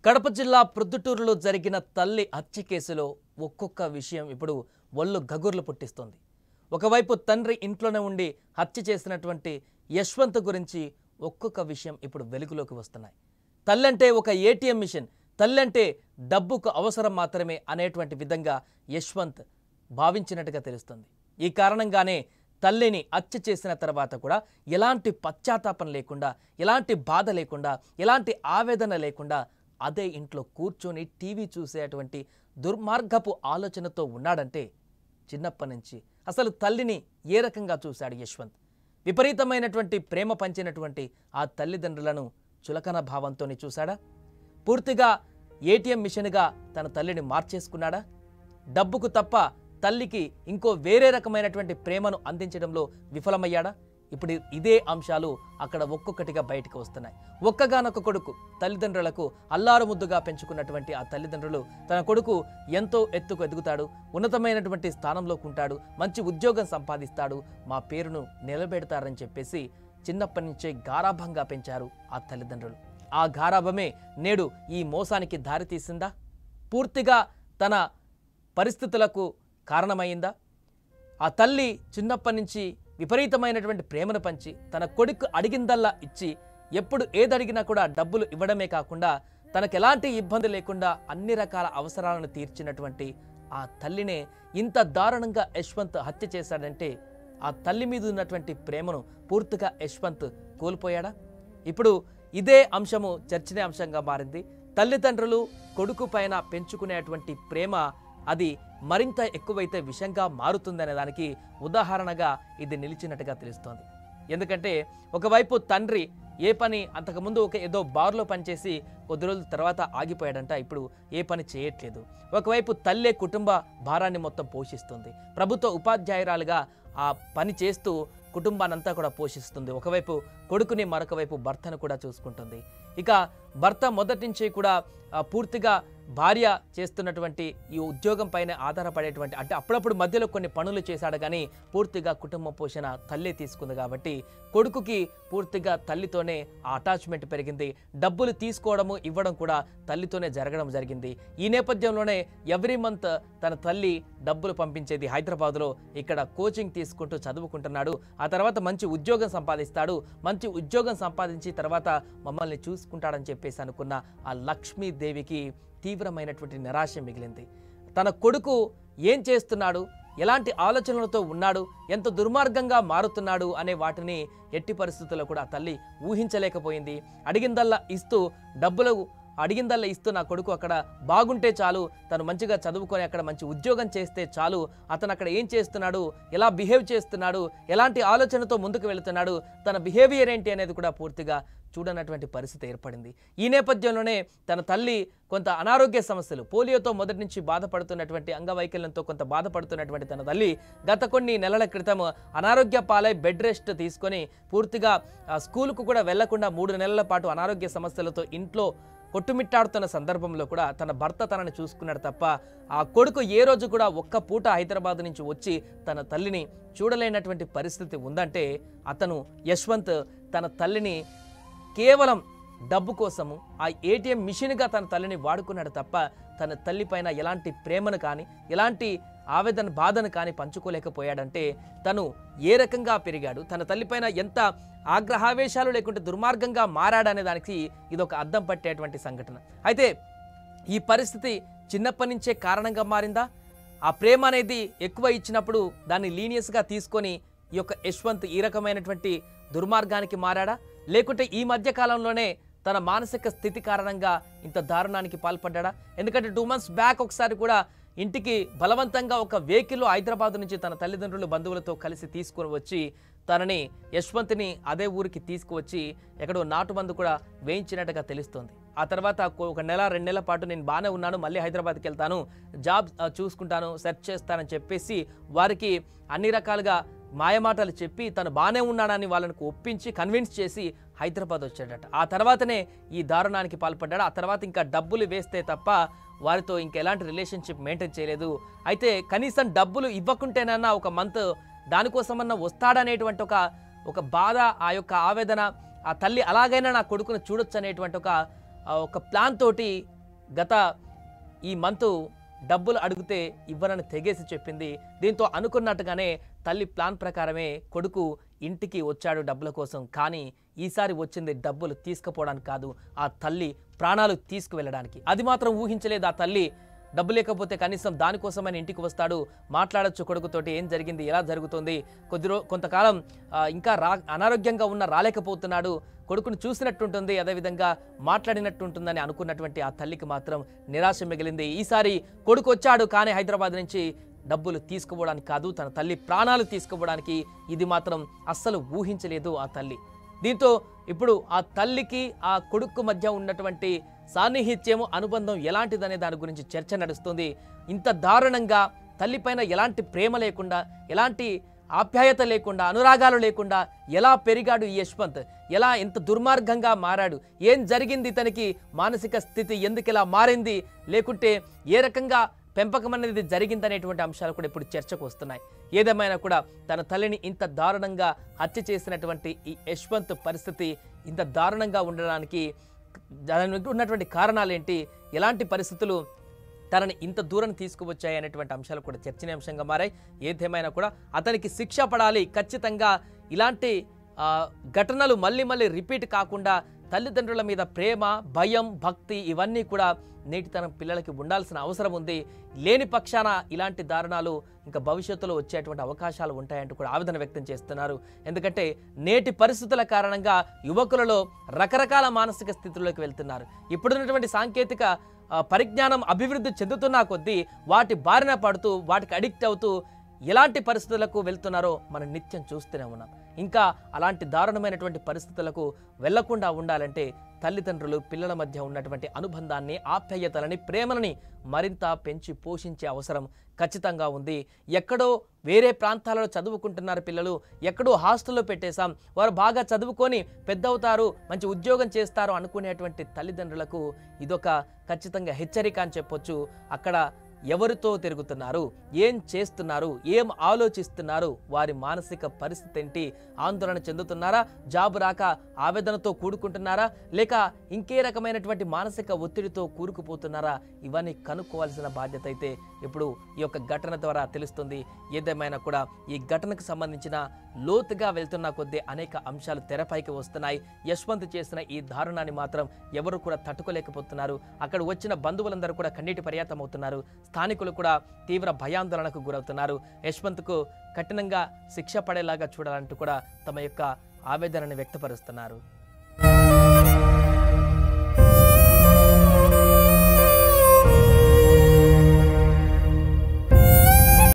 కడప జిల్లా ప్రొద్దుటూరులో జరిగిన తల్లి హత్య కేసులో ఒక్కొక్క విషయం ఇప్పుడు ఒళ్ళు గగుర్లు పుట్టిస్తుంది. ఒకవైపు తండ్రి ఇంట్లోనే ఉండి హత్య చేసినటువంటి యశ్వంత్ గురించి ఒక్కొక్క విషయం ఇప్పుడు వెలుగులోకి వస్తున్నాయి. తల్లంటే ఒక ఏటీఎం మిషన్, తల్లంటే డబ్బుకు అవసరం మాత్రమే అనేటువంటి విధంగా యశ్వంత్ భావించినట్టుగా తెలుస్తుంది. ఈ కారణంగానే తల్లిని హత్య చేసిన తర్వాత కూడా ఎలాంటి పశ్చాత్తాపం లేకుండా, ఎలాంటి బాధ లేకుండా, ఎలాంటి ఆవేదన లేకుండా అదే ఇంట్లో కూర్చొని టీవీ చూసేటువంటి దుర్మార్గపు ఆలోచనతో ఉన్నాడంటే చిన్నప్పటి నుంచి అసలు తల్లిని ఏ రకంగా చూశాడు యశ్వంత్. విపరీతమైనటువంటి ప్రేమ పంచినటువంటి ఆ తల్లిదండ్రులను చులకన భావంతోనే చూశాడా? పూర్తిగా ఏటీఎం మిషన్గా తన తల్లిని మార్చేసుకున్నాడా? డబ్బుకు తప్ప తల్లికి ఇంకో వేరే రకమైనటువంటి ప్రేమను అందించడంలో విఫలమయ్యాడా? ఇప్పుడు ఇదే అంశాలు అక్కడ ఒక్కొక్కటిగా బయటకు వస్తున్నాయి. ఒక్కగానొక్క కొడుకు, తల్లిదండ్రులకు అల్లారు ముద్దుగా పెంచుకున్నటువంటి ఆ తల్లిదండ్రులు తన కొడుకు ఎంతో ఎత్తుకు ఎదుగుతాడు, ఉన్నతమైనటువంటి స్థానంలోకి ఉంటాడు, మంచి ఉద్యోగం సంపాదిస్తాడు, మా పేరును నిలబెడతారని చెప్పేసి చిన్నప్పటి నుంచే గారాభంగా పెంచారు ఆ తల్లిదండ్రులు. ఆ గారాభమే నేడు ఈ మోసానికి దారితీసిందా? పూర్తిగా తన పరిస్థితులకు కారణమైందా? ఆ తల్లి చిన్నప్పటి నుంచి విపరీతమైనటువంటి ప్రేమను పంచి తన కొడుకు అడిగిందల్లా ఇచ్చి ఎప్పుడు ఏదడిగినా కూడా డబ్బులు ఇవ్వడమే కాకుండా తనకు ఎలాంటి ఇబ్బంది లేకుండా అన్ని రకాల అవసరాలను తీర్చినటువంటి ఆ తల్లినే ఇంత దారుణంగా యశ్వంత్ హత్య చేశాడంటే ఆ తల్లి మీద ఉన్నటువంటి ప్రేమను పూర్తిగా యశ్వంత్ కోల్పోయాడా? ఇప్పుడు ఇదే అంశము చర్చనీయాంశంగా మారింది. తల్లిదండ్రులు కొడుకు పైన పెంచుకునేటువంటి ప్రేమ అది మరింత ఎక్కువైతే విషంగా మారుతుందనే దానికి ఉదాహరణగా ఇది నిలిచినట్టుగా తెలుస్తోంది. ఎందుకంటే ఒకవైపు తండ్రి ఏ పని అంతకుముందు ఏదో బార్లో పనిచేసి కొద్ది రోజుల తర్వాత ఆగిపోయాడంట, ఇప్పుడు ఏ పని చేయట్లేదు. ఒకవైపు తల్లే కుటుంబ భారాన్ని మొత్తం పోషిస్తుంది, ప్రభుత్వ ఉపాధ్యాయురాలుగా ఆ పని చేస్తూ కుటుంబాన్నంతా కూడా పోషిస్తుంది. ఒకవైపు కొడుకుని, మరొక వైపు భర్తను కూడా చూసుకుంటుంది. ఇక భర్త మొదటి నుంచి కూడా పూర్తిగా భార్య చేస్తున్నటువంటి ఈ ఉద్యోగం పైన ఆధారపడేటువంటి, అంటే అప్పుడప్పుడు మధ్యలో కొన్ని పనులు చేశాడు కానీ పూర్తిగా కుటుంబ పోషణ తల్లే తీసుకుంది. కాబట్టి కొడుకుకి పూర్తిగా తల్లితోనే ఆ అటాచ్మెంట్ పెరిగింది. డబ్బులు తీసుకోవడము ఇవ్వడం కూడా తల్లితోనే జరగడం జరిగింది. ఈ నేపథ్యంలోనే ఎవ్రీ మంత్ తన తల్లి డబ్బులు పంపించేది హైదరాబాద్లో. ఇక్కడ కోచింగ్ తీసుకుంటూ చదువుకుంటున్నాడు, ఆ తర్వాత మంచి ఉద్యోగం సంపాదిస్తాడు, మంచి ఉద్యోగం సంపాదించి తర్వాత మమ్మల్ని చూసుకుంటాడని చెప్పేసి అనుకున్న ఆ లక్ష్మీదేవికి తీవ్రమైనటువంటి నిరాశ మిగిలింది. తన కొడుకు ఏం చేస్తున్నాడు, ఎలాంటి ఆలోచనలతో ఉన్నాడు, ఎంత దుర్మార్గంగా మారుతున్నాడు అనే వాటిని ఎట్టి పరిస్థితుల్లో కూడా తల్లి ఊహించలేకపోయింది. అడిగిందల్లా ఇస్తూ నా కొడుకు అక్కడ బాగుంటే చాలు, తను మంచిగా చదువుకొని అక్కడ మంచి ఉద్యోగం చేస్తే చాలు, అతను అక్కడ ఏం చేస్తున్నాడు, ఎలా బిహేవ్ చేస్తున్నాడు, ఎలాంటి ఆలోచనతో ముందుకు వెళుతున్నాడు, తన బిహేవియర్ ఏంటి అనేది కూడా పూర్తిగా చూడనటువంటి పరిస్థితి ఏర్పడింది. ఈ నేపథ్యంలోనే తన తల్లి కొంత అనారోగ్య సమస్యలు, పోలియోతో మొదటి నుంచి బాధపడుతున్నటువంటి, అంగవైకల్యంతో కొంత బాధపడుతున్నటువంటి తన తల్లి గత కొన్ని నెలల క్రితం అనారోగ్య పాలై బెడ్ రెస్ట్ తీసుకొని పూర్తిగా స్కూల్కు కూడా వెళ్లకుండా 3 నెలల పాటు అనారోగ్య సమస్యలతో ఇంట్లో కొట్టుమిట్టాడుతున్న సందర్భంలో కూడా తన భర్త తనని చూసుకున్నాడు తప్ప ఆ కొడుకు ఏ రోజు కూడా ఒక్క పూట హైదరాబాద్ నుంచి వచ్చి తన తల్లిని చూడలేనటువంటి పరిస్థితి ఉందంటే అతను యశ్వంత్ తన తల్లిని కేవలం డబ్బు కోసము ఆ ఏటీఎం మిషన్గా తన తల్లిని వాడుకున్నాడు తప్ప తన తల్లి పైన ఎలాంటి ప్రేమను కానీ, ఎలాంటి ఆవేదన బాధను కానీ పంచుకోలేకపోయాడంటే తను ఏ రకంగా పెరిగాడు, తన తల్లిపైన ఎంత ఆగ్రహావేశాలు లేకుంటే దుర్మార్గంగా మారాడనే దానికి ఇదొక అద్దం పట్టేటువంటి సంఘటన. అయితే ఈ పరిస్థితి చిన్నప్పటి నుంచే కారణంగా మారిందా? ఆ ప్రేమ అనేది ఎక్కువ ఇచ్చినప్పుడు దాన్ని లీనియస్గా తీసుకొని ఈ యొక్క యశ్వంత్ ఈ రకమైనటువంటి దుర్మార్గానికి మారాడా? లేకుంటే ఈ మధ్య కాలంలోనే తన మానసిక స్థితి కారణంగా ఇంత దారుణానికి పాల్పడ్డా? ఎందుకంటే 2 months బ్యాక్ ఒకసారి కూడా ఇంటికి బలవంతంగా ఒక వెహికల్లో హైదరాబాద్ నుంచి తన తల్లిదండ్రులు బంధువులతో కలిసి తీసుకొని వచ్చి తనని యశ్వంత్ని అదే ఊరికి తీసుకువచ్చి ఎక్కడో నాటుమందు కూడా వేయించినట్టుగా తెలుస్తోంది. ఆ తర్వాత ఒక నెల 2 నెలల పాటు నేను బాగానే ఉన్నాను, మళ్ళీ హైదరాబాద్కి వెళ్తాను, జాబ్ చూసుకుంటాను, సెర్చ్ చేస్తానని చెప్పేసి వారికి అన్ని రకాలుగా మాయమాటలు చెప్పి తను బాగానే ఉన్నాడని వాళ్ళని ఒప్పించి కన్విన్స్ చేసి హైదరాబాద్ వచ్చాడట. ఆ తర్వాతనే ఈ దారుణానికి పాల్పడ్డాడు. ఆ తర్వాత ఇంకా డబ్బులు వేస్తే తప్ప వారితో ఇంకా ఎలాంటి రిలేషన్షిప్ మెయింటైన్ చేయలేదు. అయితే కనీసం డబ్బులు ఇవ్వకుంటేనన్నా ఒక మంత్ దానికోసమన్నా వస్తాడనేటువంటి ఒక బాధ, ఆ యొక్క ఆవేదన, ఆ తల్లి అలాగైనా నా కొడుకును చూడొచ్చు అనేటువంటి ఒక ప్లాన్ తోటి గత ఈ మంతు డబ్బులు అడిగితే ఇవ్వనని తెగేసి చెప్పింది. దీంతో అనుకున్నట్టుగానే తల్లి ప్లాన్ ప్రకారమే కొడుకు ఇంటికి వచ్చాడు డబ్బుల కోసం. కానీ ఈసారి వచ్చింది డబ్బులు తీసుకుపోవడానికి కాదు, ఆ తల్లి ప్రాణాలు తీసుకువెళ్ళడానికి. అది మాత్రం ఊహించలేదు ఆ తల్లి. డబ్బు లేకపోతే కనీసం దానికోసమైన ఇంటికి వస్తాడు, మాట్లాడొచ్చు కొడుకుతోటి, ఏం జరిగింది, ఎలా జరుగుతుంది, కొంతకాలం ఇంకా అనారోగ్యంగా ఉన్న రాలేకపోతున్నాడు, కొడుకును చూసినట్టుంటుంది, అదేవిధంగా మాట్లాడినట్టుంటుందని అనుకున్నటువంటి ఆ తల్లికి మాత్రం నిరాశ మిగిలింది. ఈసారి కొడుకు వచ్చాడు, కానీ హైదరాబాద్ నుంచి డబ్బులు తీసుకుపోవడానికి కాదు, తన తల్లి ప్రాణాలు తీసుకుపోవడానికి. ఇది మాత్రం అస్సలు ఊహించలేదు ఆ తల్లి. దీంతో ఇప్పుడు ఆ తల్లికి ఆ కొడుకు మధ్య ఉన్నటువంటి సాన్నిహిత్యము, అనుబంధం ఎలాంటిదనే దాని గురించి చర్చ నడుస్తుంది. ఇంత దారుణంగా తల్లిపైన ఎలాంటి ప్రేమ లేకుండా, ఎలాంటి ఆప్యాయత లేకుండా, అనురాగాలు లేకుండా ఎలా పెరిగాడు ఈ యశ్వంత్, ఎలా ఎంత దుర్మార్గంగా మారాడు, ఏం జరిగింది, తనకి మానసిక స్థితి ఎందుకు ఇలా మారింది, లేకుంటే ఏ రకంగా పెంపకం అనేది జరిగిందనేటువంటి అంశాలు కూడా ఇప్పుడు చర్చకు వస్తున్నాయి. ఏదేమైనా కూడా తన తల్లిని ఇంత దారుణంగా హత్య చేసినటువంటి ఈ యశ్వంత్ పరిస్థితి ఇంత దారుణంగా ఉండడానికి దానికి ఉన్నటువంటి కారణాలు ఏంటి, ఎలాంటి పరిస్థితులు తనని ఇంత దూరం తీసుకువచ్చాయి అనేటువంటి అంశాలు కూడా చర్చనీయాంశంగా మారాయి. ఏదేమైనా కూడా అతనికి శిక్ష పడాలి ఖచ్చితంగా. ఇలాంటి ఘటనలు మళ్ళీ మళ్ళీ రిపీట్ కాకుండా తల్లిదండ్రుల మీద ప్రేమ, భయం, భక్తి ఇవన్నీ కూడా నేటి తరం పిల్లలకి ఉండాల్సిన అవసరం ఉంది. లేని పక్షాన ఇలాంటి దారుణాలు ఇంకా భవిష్యత్తులో వచ్చేటువంటి అవకాశాలు ఉంటాయంటూ కూడా ఆవేదన వ్యక్తం చేస్తున్నారు. ఎందుకంటే నేటి పరిస్థితుల కారణంగా యువకులలో రకరకాల మానసిక స్థితుల్లోకి వెళ్తున్నారు. ఇప్పుడున్నటువంటి సాంకేతిక పరిజ్ఞానం అభివృద్ధి చెందుతున్నా కొద్దీ వాటి బారిన పడుతూ, వాటికి అడిక్ట్ అవుతూ ఎలాంటి పరిస్థితులకు వెళ్తున్నారో మనం నిత్యం చూస్తూనే ఉన్నాం. ఇంకా అలాంటి దారుణమైనటువంటి పరిస్థితులకు వెళ్లకుండా ఉండాలంటే తల్లిదండ్రులు పిల్లల మధ్య ఉన్నటువంటి అనుబంధాన్ని, ఆప్యాయతలని, ప్రేమలని మరింత పెంచి పోషించే అవసరం ఖచ్చితంగా ఉంది. ఎక్కడో వేరే ప్రాంతాలలో చదువుకుంటున్నారు పిల్లలు, ఎక్కడో హాస్టల్లో పెట్టేశాం, వారు బాగా చదువుకొని పెద్దవుతారు, మంచి ఉద్యోగం చేస్తారు అనుకునేటువంటి తల్లిదండ్రులకు ఇదొక ఖచ్చితంగా హెచ్చరిక అని చెప్పొచ్చు. అక్కడ ఎవరితో తిరుగుతున్నారు, ఏం చేస్తున్నారు, ఏం ఆలోచిస్తున్నారు, వారి మానసిక పరిస్థితి ఏంటి, ఆందోళన చెందుతున్నారా, జాబు రాక ఆవేదనతో కూడుకుంటున్నారా, లేక ఇంకే రకమైనటువంటి మానసిక ఒత్తిడితో కూరుకుపోతున్నారా, ఇవన్నీ కనుక్కోవాల్సిన బాధ్యత అయితే ఇప్పుడు ఈ యొక్క ఘటన ద్వారా తెలుస్తుంది. ఏదేమైనా కూడా ఈ ఘటనకు సంబంధించిన లోతుగా వెళ్తున్న కొద్దీ అనేక అంశాలు తెరపైకి వస్తున్నాయి. యశ్వంత్ చేసిన ఈ దారుణాన్ని మాత్రం ఎవరు కూడా తట్టుకోలేకపోతున్నారు. అక్కడ వచ్చిన బంధువులందరూ కూడా కన్నీటి పర్యాతం అవుతున్నారు. స్థానికులు కూడా తీవ్ర భయాందోళనకు గురవుతున్నారు. యశ్వంత్కు కఠినంగా శిక్ష పడేలాగా చూడాలంటూ కూడా తమ యొక్క ఆవేదనను వ్యక్తపరుస్తున్నారు.